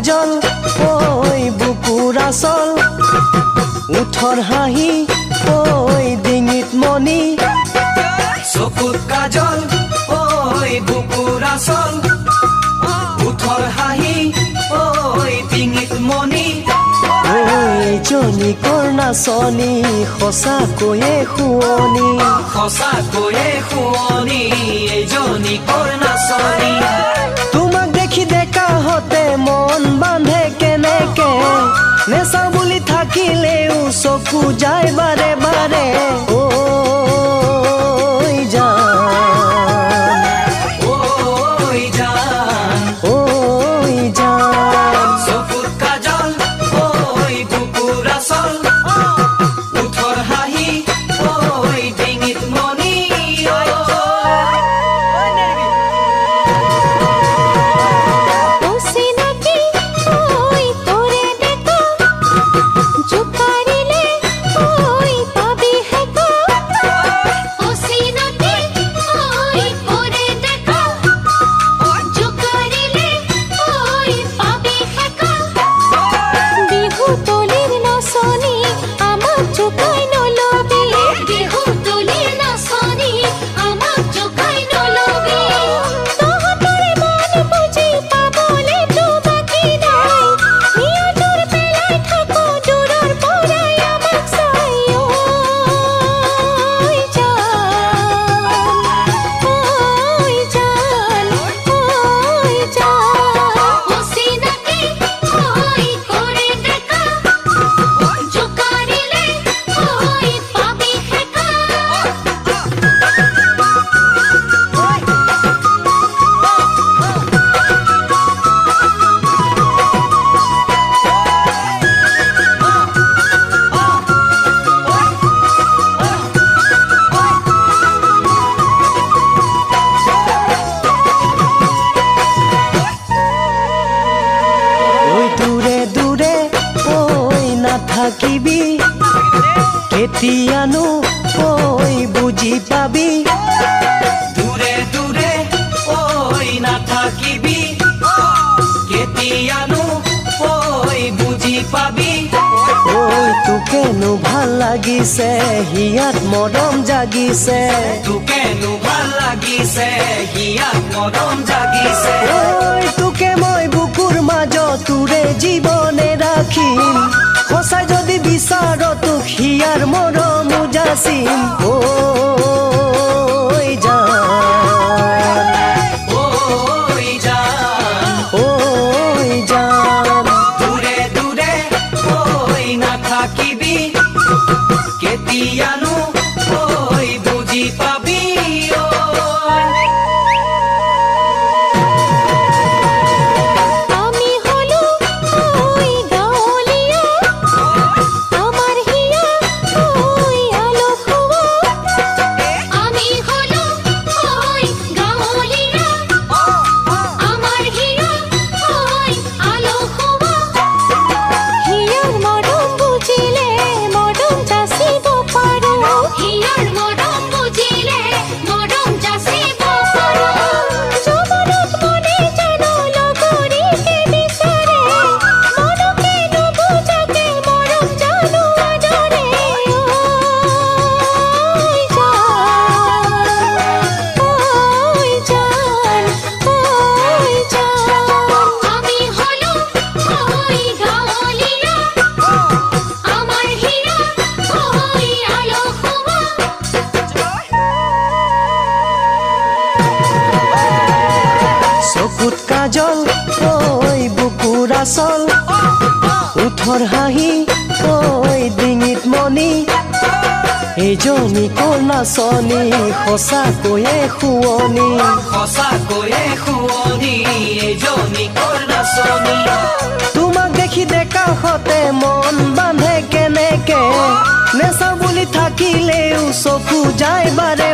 কাজল ঐ বুকুৰ আচল উঠৰ হাঁহি ঐ ডিঙিত মণি চকুত কাজল ঐ বুকুৰ আচল উঠৰ হাঁহি ঐ ডিঙিত মণি এইজনী কৰ্ণাচনী সঁচাকৈয়ে শুৱনি সঁচাকৈয়ে শুৱনি এইজনী কৰ্ণাচনী তোমাক দেখি ডেকাহঁতে মন বান্ধে কেনেকে নেচাওঁ বুলি থাকিলেও চকু যায় বাৰে বাৰে ঐ জান ঐ জান ঐ জান চকুত কাজল ঐ বুকুৰ আচল উঠৰ হাঁহি ঐ ডিঙিত মণি থাকিবি কেতিয়ানো ঐ বুজি পাবি দূৰে দূৰে ঐ নাথাকিবি কেতিয়ানো ঐ বুজি পাবি ঐ তোকেনো ভাল লাগিছে হিয়াত মৰম জাগিছে তোকেনো ভাল লাগিছে হিয়াত মৰম জাগিছে ঐ তোকে মই বুকুৰ মাজত তোৰে জীৱনে ৰাখিম সঁচাই যদি বিচাৰ তোক হিয়াৰ মৰম যাচিম ঐ জান ঐ জান ঐ জান দূৰে দূৰে ঐ নাথাকিবি কেতিয়ানো ঐ বুজি পাবি চকুত কাজল ঐ বুকুৰ আচল উঠৰ হাঁহি ঐ ডিঙিত মণি এইজনী কৰ্ণাচনী সঁচাকৈয়ে শুৱনি সঁচাকৈয়ে শুৱনি এইজনী কৰ্ণাচনী তোমাক দেখি ডেকাহঁতে মন বান্ধে কেনেকে নেচাওঁ বুলি থাকিলেও চকু যায় বাৰে